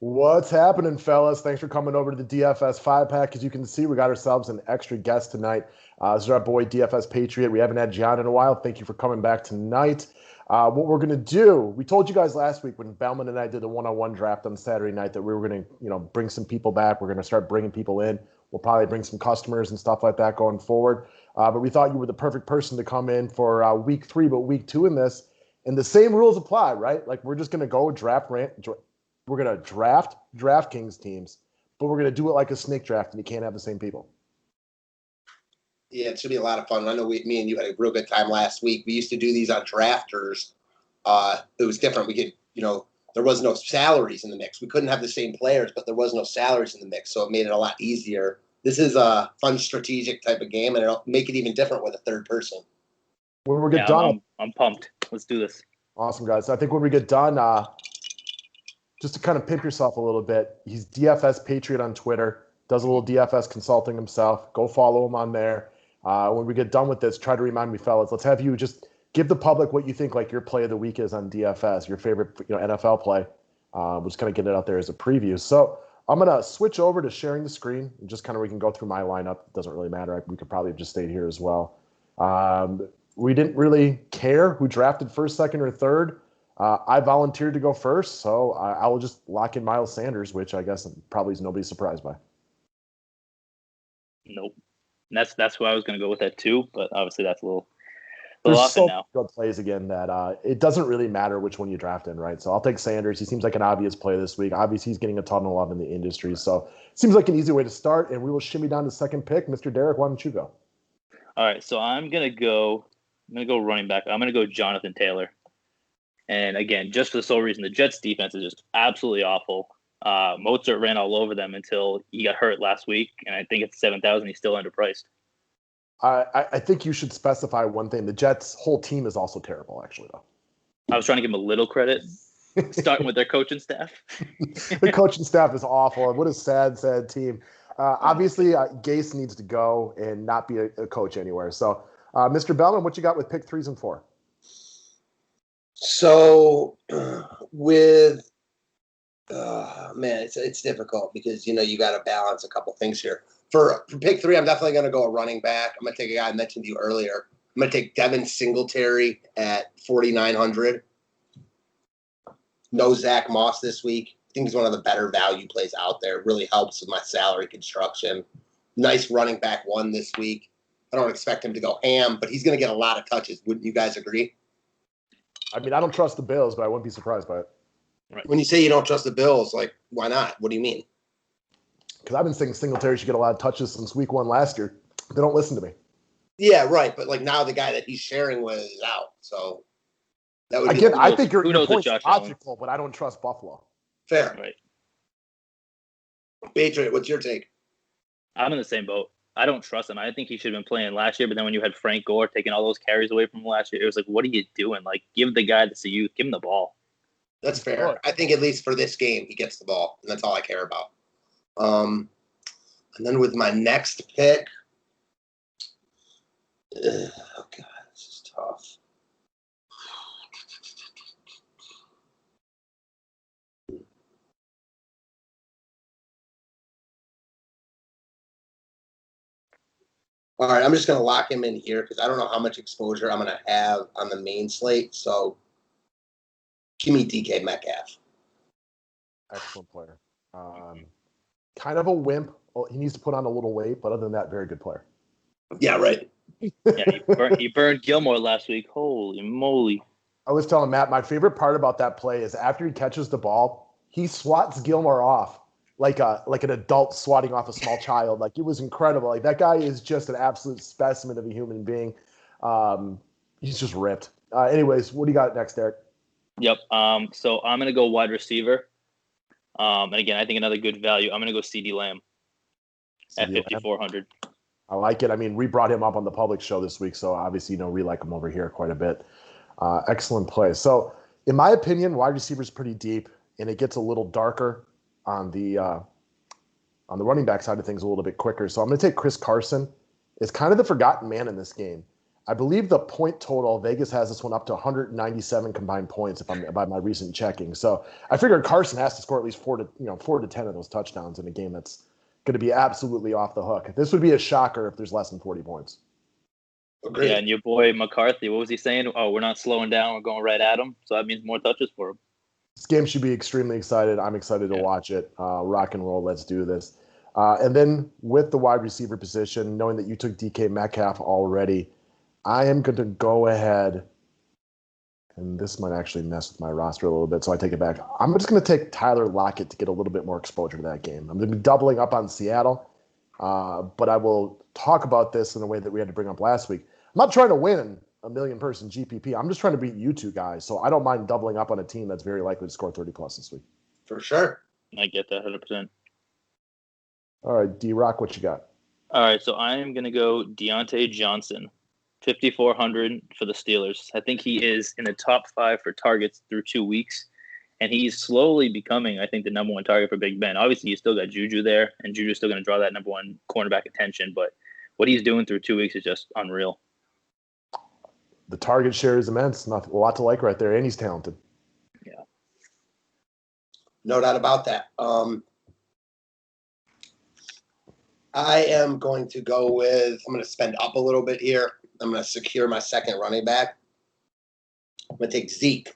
What's happening, fellas? Thanks for coming over to the DFS 5-pack. As you can see, we got ourselves an extra guest tonight. This is our boy, DFS Patriot. We haven't had John in a while. Thank you for coming back tonight. What we're going to do, we told you guys last week when Bellman and I did the one-on-one draft on Saturday night that we were going to bring some people back. We're going to start bringing people in. We'll probably bring some customers and stuff like that going forward. But we thought you were the perfect person to come in for week 3, but week 2 in this. And the same rules apply, right? Like, we're just going to go we're going to draft DraftKings teams, but we're going to do it like a snake draft, and you can't have the same people. Yeah, it should be a lot of fun. I know me and you had a real good time last week. We used to do these on drafters. It was different. We could, there was no salaries in the mix. We couldn't have the same players, but there was no salaries in the mix, so it made it a lot easier. This is a fun strategic type of game, and it'll make it even different with a third person. When we get done, I'm pumped. Let's do this. Awesome, guys. I think when we get done, just to kind of pimp yourself a little bit, he's DFS Patriot on Twitter, does a little DFS consulting himself. Go follow him on there. When we get done with this, try to remind me, fellas, let's have you just give the public what you think like your play of the week is on DFS, your favorite NFL play. We'll just kind of get it out there as a preview. So I'm going to switch over to sharing the screen and just kind of we can go through my lineup. It doesn't really matter. We could probably have just stayed here as well. We didn't really care who drafted first, second, or third. I volunteered to go first, so I will just lock in Miles Sanders, which I guess probably is nobody's surprised by. Nope. And that's who I was going to go with that too, but obviously that's a little There's off so now. good plays again that it doesn't really matter which one you draft in, right? So I'll take Sanders. He seems like an obvious play this week. Obviously, he's getting a ton of love in the industry, so it seems like an easy way to start, and we will shimmy down to second pick. Mr. Derek, why don't you go? All right, so I'm going to go running back. I'm going to go Jonathan Taylor. And again, just for the sole reason, the Jets defense is just absolutely awful. Mozart ran all over them until he got hurt last week, and I think at 7,000, he's still underpriced. I think you should specify one thing. The Jets' whole team is also terrible, actually, though. I was trying to give him a little credit, starting with their coaching staff. The coaching staff is awful. What a sad team. Obviously, Gase needs to go and not be a coach anywhere. So, Mr. Bellman, what you got with pick 3s and 4? So with it's difficult because you got to balance a couple things here. For pick 3, I'm definitely going to go a running back. I'm going to take a guy I mentioned to you earlier. I'm going to take Devin Singletary at 4,900. No Zach Moss this week. I think he's one of the better value plays out there. It really helps with my salary construction. Nice running back 1 this week. I don't expect him to go ham, but he's going to get a lot of touches. Wouldn't you guys agree? I mean, I don't trust the Bills, but I wouldn't be surprised by it. Right. When you say you don't trust the Bills, like, why not? What do you mean? Because I've been saying Singletary should get a lot of touches since week 1 last year. They don't listen to me. Yeah, right. But, like, now the guy that he's sharing with is out. So that would again, I think your point's Josh logical, Allen? but I don't trust Buffalo. Fair. Right. Patriot, what's your take? I'm in the same boat. I don't trust him. I think he should have been playing last year, but then when you had Frank Gore taking all those carries away from him last year, it was like, what are you doing? Like, give the guy that's a youth, give him the ball. That's fair. I think at least for this game, he gets the ball, and that's all I care about. And then with my next pick, oh God, this is tough. All right, I'm just going to lock him in here because I don't know how much exposure I'm going to have on the main slate. So give me DK Metcalf. Excellent player. Kind of a wimp. Well, he needs to put on a little weight, but other than that, very good player. Yeah, right. Yeah, he burned Gilmore last week. Holy moly. I was telling Matt, my favorite part about that play is after he catches the ball, he swats Gilmore off like an adult swatting off a small child. Like, it was incredible. Like, that guy is just an absolute specimen of a human being. He's just ripped. Anyways, what do you got next, Derek? Yep. So I'm going to go wide receiver. And again, I think another good value. I'm going to go CD Lamb at 5,400. I like it. I mean, we brought him up on the public show this week, so obviously, we like him over here quite a bit. Excellent play. So, in my opinion, wide receiver is pretty deep, and it gets a little darker on the running back side of things a little bit quicker. So I'm going to take Chris Carson. It's kind of the forgotten man in this game. I believe the point total, Vegas has this one up to 197 combined points if I'm by my recent checking. So I figured Carson has to score at least 4 to 10 of those touchdowns in a game that's going to be absolutely off the hook. This would be a shocker if there's less than 40 points. Agreed. Yeah, and your boy McCarthy, what was he saying? Oh, we're not slowing down. We're going right at him. So that means more touches for him. This game should be extremely excited. I'm excited to watch it. Rock and roll. Let's do this. And then with the wide receiver position, knowing that you took DK Metcalf already, I am going to go ahead, and this might actually mess with my roster a little bit, so I take it back. I'm just going to take Tyler Lockett to get a little bit more exposure to that game. I'm going to be doubling up on Seattle, but I will talk about this in a way that we had to bring up last week. I'm not trying to win a million-person GPP. I'm just trying to beat you two guys, so I don't mind doubling up on a team that's very likely to score 30-plus this week. For sure. I get that 100%. All right, D-Rock, what you got? All right, so I am going to go Deontay Johnson, 5,400 for the Steelers. I think he is in the top 5 for targets through 2 weeks, and he's slowly becoming, I think, the number 1 target for Big Ben. Obviously, you still got Juju there, and Juju's still going to draw that number 1 cornerback attention, but what he's doing through 2 weeks is just unreal. The target share is immense. Not a lot to like right there, and he's talented. Yeah. No doubt about that. I am going to go with, I'm going to spend up a little bit here. I'm going to secure my second running back. I'm going to take Zeke,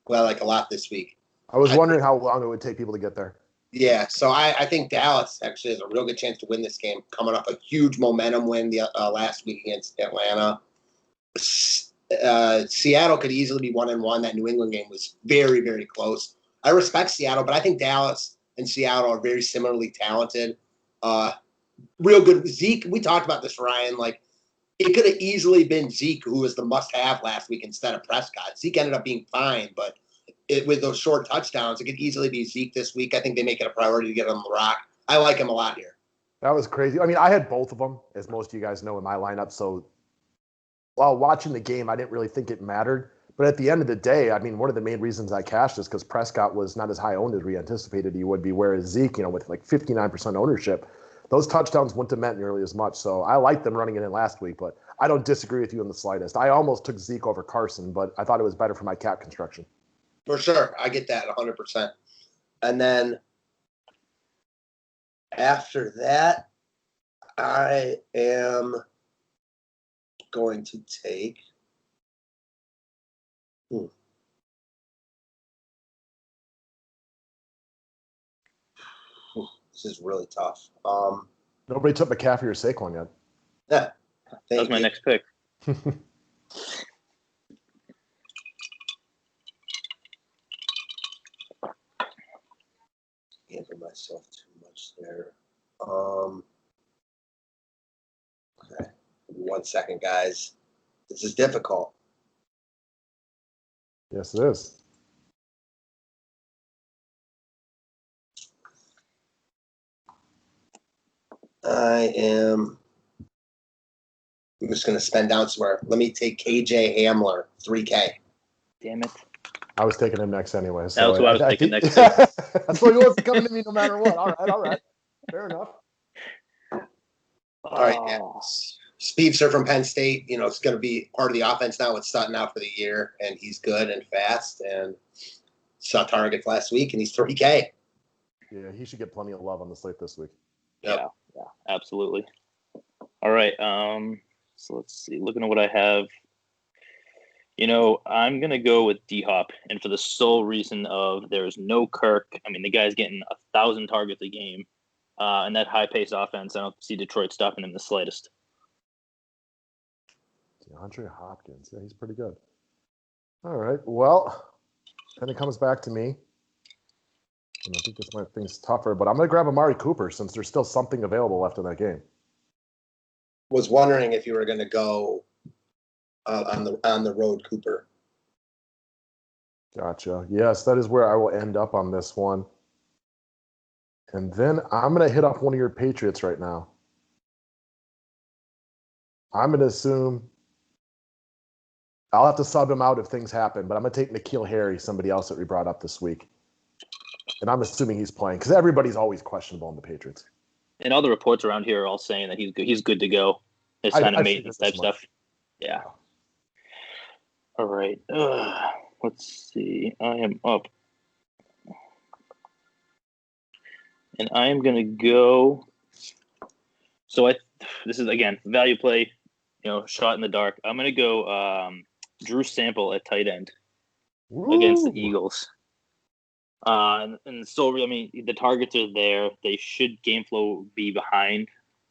who I like a lot this week. I was wondering how long it would take people to get there. Yeah, so I think Dallas actually has a real good chance to win this game, coming off a huge momentum win the last week against Atlanta. Seattle could easily be 1-1. That New England game was very, very close. I respect Seattle, but I think Dallas and Seattle are very similarly talented. Real good. Zeke, we talked about this, Ryan. Like, it could have easily been Zeke who was the must-have last week instead of Prescott. Zeke ended up being fine, but with those short touchdowns, it could easily be Zeke this week. I think they make it a priority to get him the rock. I like him a lot here. That was crazy. I mean, I had both of them, as most of you guys know, in my lineup. So while watching the game, I didn't really think it mattered. But at the end of the day, I mean, one of the main reasons I cashed is because Prescott was not as high owned as we anticipated he would be, whereas Zeke, with like 59% ownership, those touchdowns wouldn't have meant nearly as much. So I liked them running it in last week, but I don't disagree with you in the slightest. I almost took Zeke over Carson, but I thought it was better for my cap construction. For sure. I get that 100%. And then after that, I am going to take this is really tough. Nobody took McCaffrey or Saquon yet. Yeah, that was my next pick. Giving myself too much there. Okay. 1 second, guys. This is difficult. Yes, it is. I'm just going to spend down somewhere. Let me take KJ Hamler, 3K. Damn it. I was taking him next anyway. So that was what I was taking next. That's why he wasn't coming to me no matter what. All right. Fair enough. All right. Yeah. Speedster from Penn State, it's going to be part of the offense now with Sutton out for the year, and he's good and fast, and saw targets last week, and he's 3K. Yeah, he should get plenty of love on the slate this week. Yep. Yeah, absolutely. All right. So let's see. Looking at what I have, I'm going to go with D-Hop, and for the sole reason of there's no Kirk. I mean, the guy's getting 1,000 targets a game, and that high-paced offense, I don't see Detroit stopping him the slightest. DeAndre Hopkins. Yeah, he's pretty good. All right. Well, then it comes back to me. And I think this might things tougher, but I'm going to grab Amari Cooper since there's still something available left in that game. Was wondering if you were going to go on the road, Cooper. Gotcha. Yes, that is where I will end up on this one. And then I'm going to hit up one of your Patriots right now. I'm going to assume I'll have to sub him out if things happen, but I'm going to take N'Keal Harry, somebody else that we brought up this week. And I'm assuming he's playing because everybody's always questionable in the Patriots. And all the reports around here are all saying that he's good to go. It's kind of maintenance type stuff. Yeah. All right. Let's see. I am up. And I am going to go. So this is, again, value play, shot in the dark. I'm going to go Drew Sample at tight end against the Eagles. And so, I mean, the targets are there. They should game flow be behind.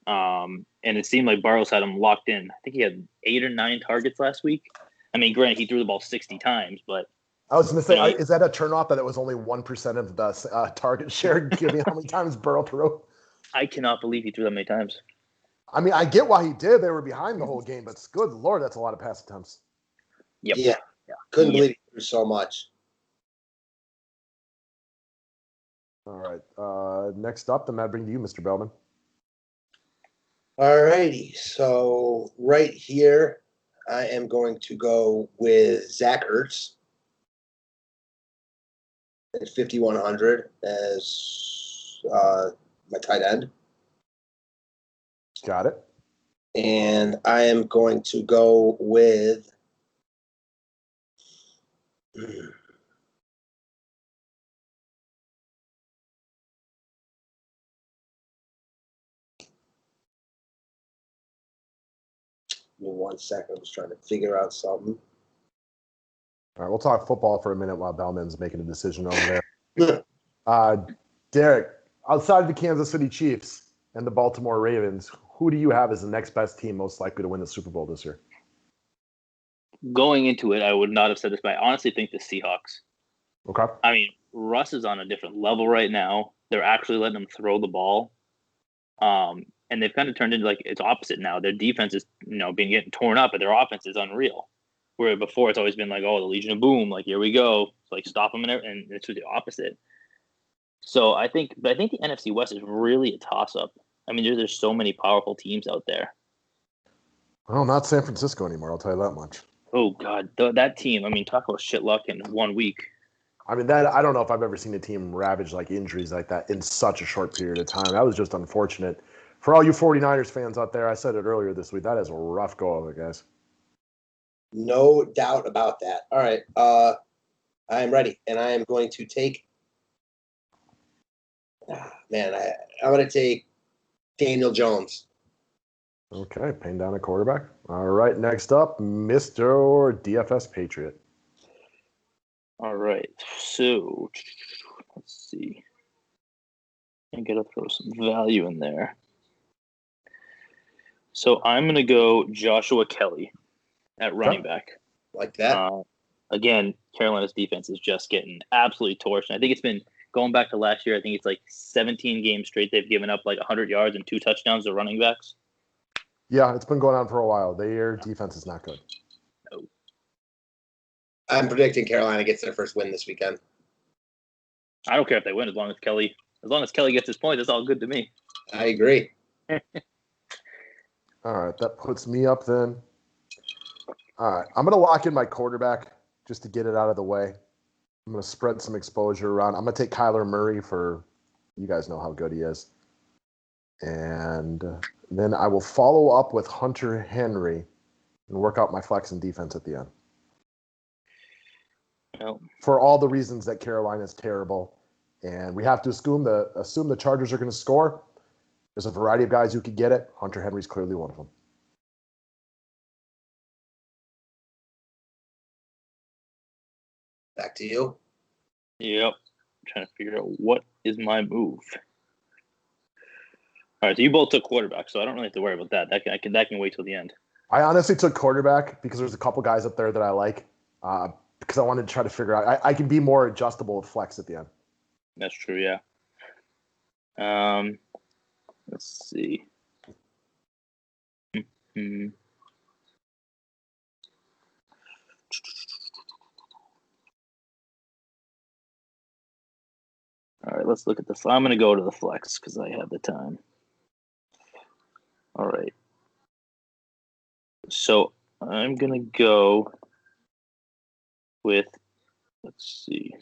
And it seemed like Barrows had him locked in. I think he had 8 or 9 targets last week. I mean, granted, he threw the ball 60 times, but I was going to say, is that a turnoff that it was only 1% of the target share, given how many times Burrow threw? I cannot believe he threw that many times. I mean, I get why he did. They were behind the whole game, but good Lord, that's a lot of pass attempts. Yep. Yeah. Couldn't believe he threw so much. All right. Next up, the Matt bring to you, Mr. Bellman. All righty. So right here, I am going to go with Zach Ertz at 5,100 as my tight end. Got it. And I am going to go with Give me 1 second. I was trying to figure out something. All right, we'll talk football for a minute while Bellman's making a decision over there. Derek, outside of the Kansas City Chiefs and the Baltimore Ravens, who do you have as the next best team most likely to win the Super Bowl this year? Going into it, I would not have said this, but I honestly think the Seahawks. Okay. I mean, Russ is on a different level right now. They're actually letting him throw the ball. And they've kind of turned into like it's opposite now. Their defense is, being getting torn up, but their offense is unreal. Where before it's always been like, oh, the Legion of Boom, like here we go, like stop them and it's the opposite. So I think the NFC West is really a toss-up. I mean, there's so many powerful teams out there. Well, not San Francisco anymore. I'll tell you that much. Oh God, that team. I mean, talk about shit luck in 1 week. I mean, I don't know if I've ever seen a team ravage like injuries like that in such a short period of time. That was just unfortunate. For all you 49ers fans out there, I said it earlier this week, that is a rough go of it, guys. No doubt about that. All right. I am ready, and I am going to take I'm going to take Daniel Jones. Okay, paying down a quarterback. All right, next up, Mr. DFS Patriot. All right, so let's see. I gotta throw some value in there. So I'm gonna go Joshua Kelly at running back. Like that. Again, Carolina's defense is just getting absolutely torched. I think it's been going back to last year. I think it's like 17 games straight they've given up like 100 yards and 2 touchdowns to running backs. Yeah, it's been going on for a while. Their defense is not good. No. I'm predicting Carolina gets their first win this weekend. I don't care if they win as long as Kelly gets his point. That's all good to me. I agree. All right, that puts me up then. All right, I'm going to lock in my quarterback just to get it out of the way. I'm going to spread some exposure around. I'm going to take Kyler Murray for you guys know how good he is. And then I will follow up with Hunter Henry and work out my flex and defense at the end. Well, for all the reasons that Carolina is terrible. And we have to assume the Chargers are going to score. There's a variety of guys who could get it. Hunter Henry's clearly one of them. Back to you. Yep. I'm trying to figure out what is my move. All right, so you both took quarterback, so I don't really have to worry about that. That can wait till the end. I honestly took quarterback because there's a couple guys up there that I like because I wanted to try to figure out. I can be more adjustable with flex at the end. That's true, yeah. Let's see. Mm-hmm. All right, let's look at this. I'm going to go to the flex because I have the time. All right. So I'm going to go with, let's see.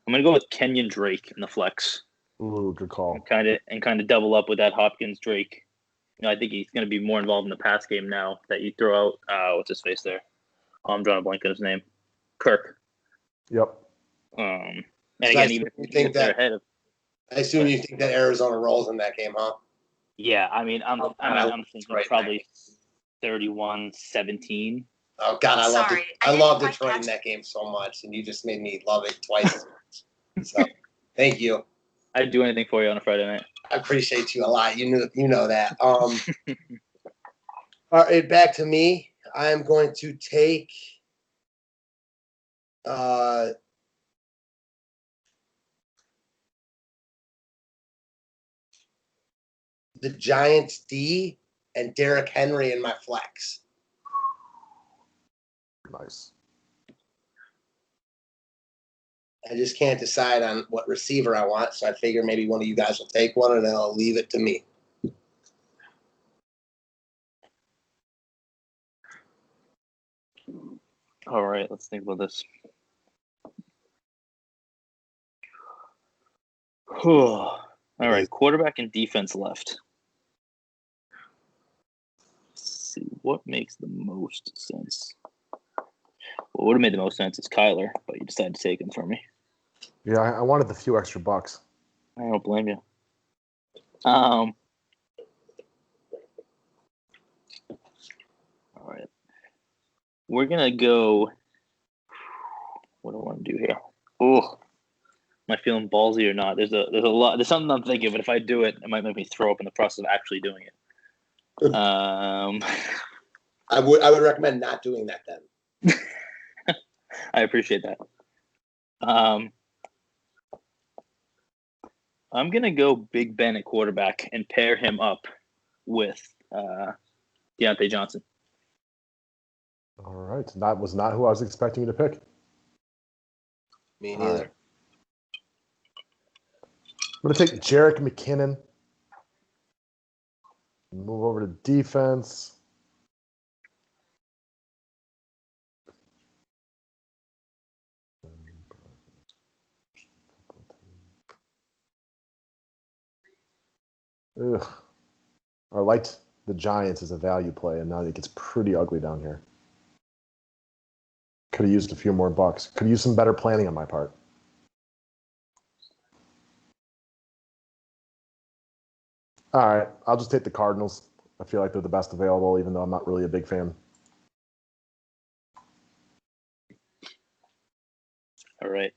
I'm going to go with Kenyon Drake in the flex. Ooh, good call. And kind of double up with that Hopkins Drake I think he's going to be more involved in the pass game now that you throw out. What's his face there? I'm drawing a blank on his name. Kirk. Yep. And So again, even if they're ahead of. I assume you think that Arizona rolls in that game, huh? Yeah, I'm thinking Detroit probably 31-17. Oh God, I love Detroit in that game so much, and you just made me love it twice. So, thank you. I'd do anything for you on a Friday night. I appreciate you a lot. You know that. All right, back to me. I am going to take the Giants D and Derrick Henry in my flex. Nice. I just can't decide on what receiver I want, so I figure maybe one of you guys will take one, and then I'll leave it to me. All right, let's think about this. All right, quarterback and defense left. Let's see what makes the most sense. What would have made the most sense is Kyler, but you decided to take him for me. Yeah, I wanted the few extra bucks. I don't blame you. All right. We're going to go. What do I want to do here? Oh, am I feeling ballsy or not? There's a lot. There's something I'm thinking, but if I do it, it might make me throw up in the process of actually doing it. I would recommend not doing that then. I appreciate that. I'm going to go Big Ben at quarterback and pair him up with Deontay Johnson. All right. That was not who I was expecting you to pick. Me neither. Right. I'm going to take Jerick McKinnon. Move over to defense. Ugh. I liked the Giants as a value play, and now it gets pretty ugly down here. Could have used a few more bucks. Could have used some better planning on my part. All right, I'll just take the Cardinals. I feel like they're the best available, even though I'm not really a big fan. All right.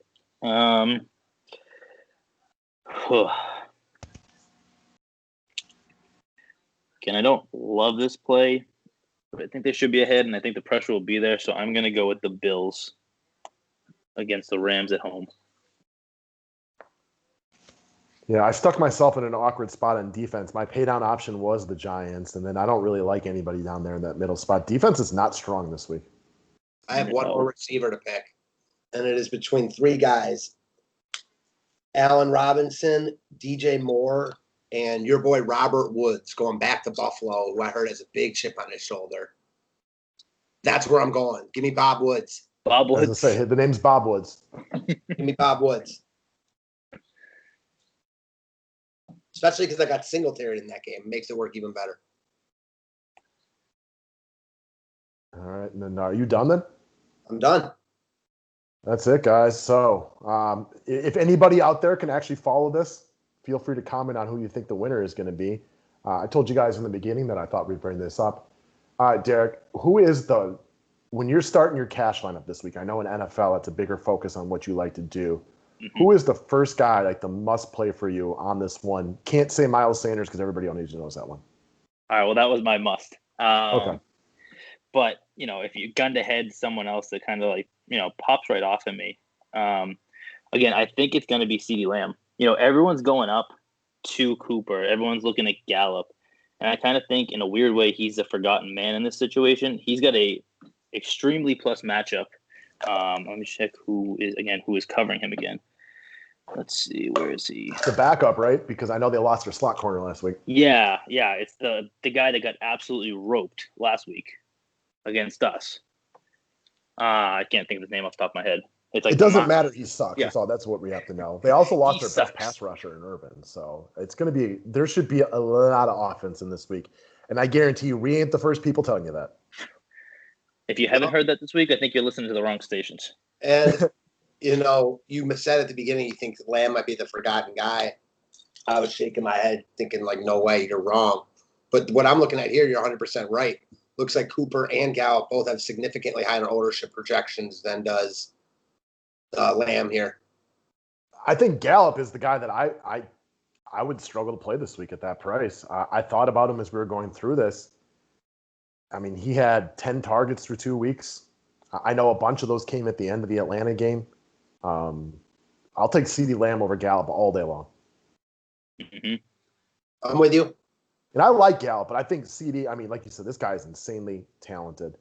Again, I don't love this play, but I think they should be ahead, and I think the pressure will be there. So I'm going to go with the Bills against the Rams at home. Yeah, I stuck myself in an awkward spot on defense. My paydown option was the Giants, and then I don't really like anybody down there in that middle spot. Defense is not strong this week. I have one more receiver to pick, and it is between three guys: Allen Robinson, DJ Moore, and your boy Robert Woods going back to Buffalo, who I heard has a big chip on his shoulder. That's where I'm going. Give me Bob Woods. Bob Woods. As I say, the name's Bob Woods. Give me Bob Woods. Especially because I got Singletary in that game. It makes it work even better. All right, and then are you done then? I'm done. That's it, guys. So if anybody out there can actually follow this, feel free to comment on who you think the winner is going to be. I told you guys in the beginning that I thought we'd bring this up. Derek, who is when you're starting your cash lineup this week, I know in NFL it's a bigger focus on what you like to do. Mm-hmm. Who is the first guy, like the must play for you on this one? Can't say Miles Sanders because everybody on Asia knows that one. All right, well, that was my must. Okay. But, if you gunned ahead someone else that kind of pops right off at me. Again, I think it's going to be CeeDee Lamb. Everyone's going up to Cooper. Everyone's looking at Gallup. And I kind of think in a weird way he's a forgotten man in this situation. He's got a extremely plus matchup. Let me check who is covering him again. Let's see, where is he? The backup, right? Because I know they lost their slot corner last week. Yeah, it's the guy that got absolutely roped last week against us. I can't think of his name off the top of my head. It's like it doesn't matter. He sucks. Yeah. That's what we have to know. They also lost their sucks. best pass rusher in Irvin. So it's going to be, there should be a lot of offense in this week. And I guarantee you, we ain't the first people telling you that. If you haven't heard that this week, I think you're listening to the wrong stations. And, you said at the beginning you think Lamb might be the forgotten guy. I was shaking my head thinking, like, no way, you're wrong. But what I'm looking at here, you're 100% right. Looks like Cooper and Gallup both have significantly higher ownership projections than does Lamb here. I think Gallup is the guy that I would struggle to play this week at that price. I thought about him as we were going through this. I mean, he had 10 targets through 2 weeks. I know a bunch of those came at the end of the Atlanta game. I'll take CeeDee Lamb over Gallup all day long. Mm-hmm. I'm with you. And I like Gallup, but I think CeeDee, I mean, like you said, this guy is insanely talented.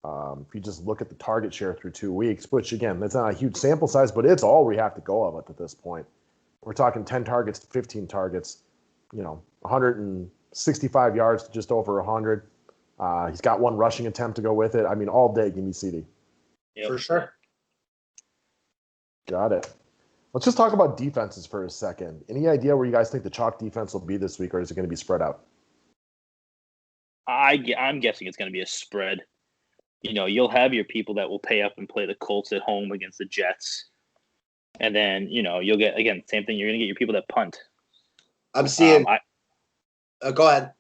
If you just look at the target share through 2 weeks, which, again, that's not a huge sample size, but it's all we have to go of at this point. We're talking 10 targets to 15 targets, 165 yards to just over 100. He's got one rushing attempt to go with it. I mean, all day, give me CeeDee. Yep. For sure. Got it. Let's just talk about defenses for a second. Any idea where you guys think the chalk defense will be this week, or is it going to be spread out? I'm guessing it's going to be a spread. You'll have your people that will pay up and play the Colts at home against the Jets. And then, you'll get, again, same thing. You're going to get your people that punt. I'm seeing. Go ahead.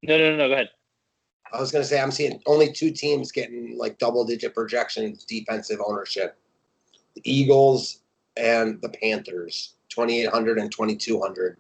No, go ahead. I was going to say I'm seeing only 2 teams getting like double-digit projections defensive ownership: the Eagles and the Panthers, 2,800 and 2,200.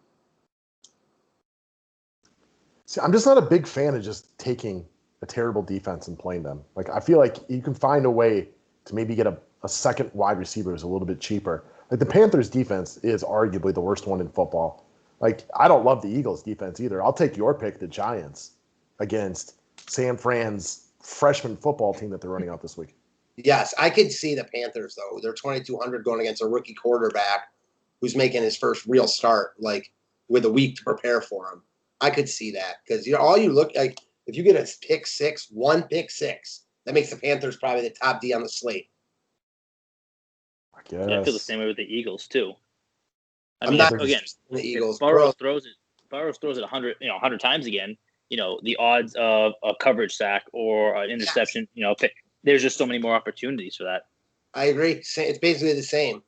See, I'm just not a big fan of just taking a terrible defense and playing them. Like, I feel like you can find a way to maybe get a second wide receiver who's a little bit cheaper. Like, the Panthers defense is arguably the worst one in football. Like, I don't love the Eagles defense either. I'll take your pick, the Giants, against San Fran's freshman football team that they're running out this week. Yes, I could see the Panthers, though. They're 2,200 going against a rookie quarterback who's making his first real start, like, with a week to prepare for him. I could see that because, all you look like, if you get a pick six, one pick six, that makes the Panthers probably the top D on the slate. I guess. Yeah, I feel the same way with the Eagles too. I'm not again, the Eagles. Burrows throws it 100 times again. The odds of a coverage sack or an interception. Yes. There's just so many more opportunities for that. I agree. It's basically the same.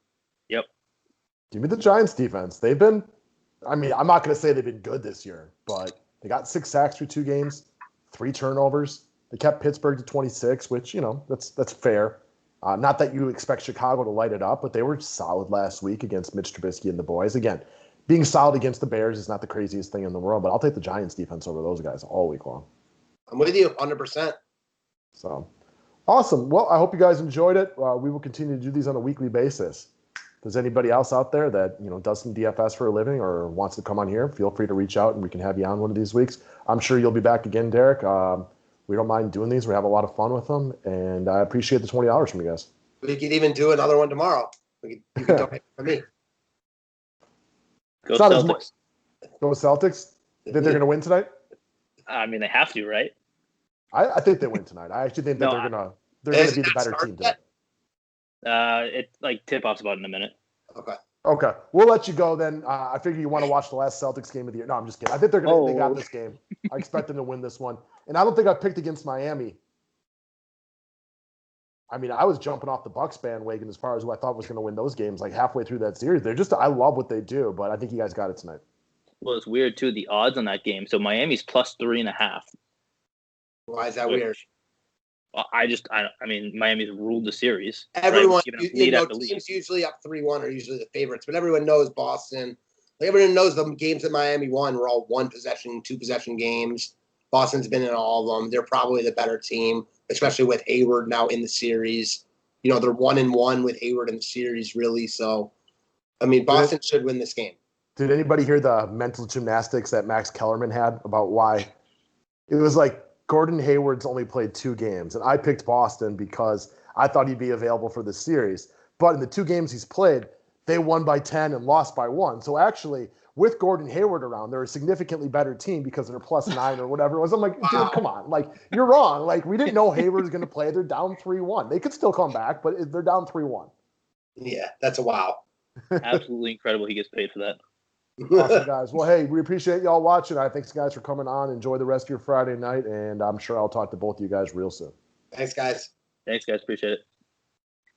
Yep. Give me the Giants defense. They've been. I mean, I'm not going to say they've been good this year, but they got 6 sacks through 2 games, 3 turnovers. They kept Pittsburgh to 26, which, that's fair. Not that you expect Chicago to light it up, but they were solid last week against Mitch Trubisky and the boys. Again, being solid against the Bears is not the craziest thing in the world, but I'll take the Giants defense over those guys all week long. I'm with you 100%. So, awesome. Well, I hope you guys enjoyed it. We will continue to do these on a weekly basis. If there's anybody else out there that does some DFS for a living or wants to come on here, feel free to reach out and we can have you on one of these weeks. I'm sure you'll be back again, Derek. We don't mind doing these. We have a lot of fun with them, and I appreciate the $20 from you guys. We could even do another one tomorrow. You could donate for me. Go Celtics. Go Celtics. Think they're going to win tonight? I mean, they have to, right? I think they win tonight. I actually think that they're going to be the better team today. Tip-off's about in a minute. Okay. We'll let you go then. I figure you want to watch the last Celtics game of the year. No, I'm just kidding. I think they got this game. I expect them to win this one. And I don't think I picked against Miami. I mean, I was jumping off the Bucks bandwagon as far as who I thought was going to win those games like halfway through that series. I love what they do, but I think you guys got it tonight. Well, it's weird too, the odds on that game. So Miami's plus 3.5. Why is that weird? I mean, Miami's ruled the series. Everyone, teams usually up 3-1 are usually the favorites, but everyone knows Boston. Everyone knows the games that Miami won were all 1-possession, 2-possession games. Boston's been in all of them. They're probably the better team, especially with Hayward now in the series. They're 1-1 with Hayward in the series, really. So, I mean, Boston should win this game. Did anybody hear the mental gymnastics that Max Kellerman had about why? It was like Gordon Hayward's only played 2 games, and I picked Boston because I thought he'd be available for the series. But in the 2 games he's played, they won by 10 and lost by 1. So actually, with Gordon Hayward around, they're a significantly better team because they're plus 9 or whatever it was. I'm like, dude, come on. Like, you're wrong. Like, we didn't know Hayward was going to play. They're down 3-1. They could still come back, but they're down 3-1. Yeah, that's a wow. Absolutely incredible. He gets paid for that. Awesome, guys. Well, hey, we appreciate y'all watching. Thanks, guys, for coming on. Enjoy the rest of your Friday night, and I'm sure I'll talk to both of you guys real soon. Thanks, guys. Thanks, guys. Appreciate it.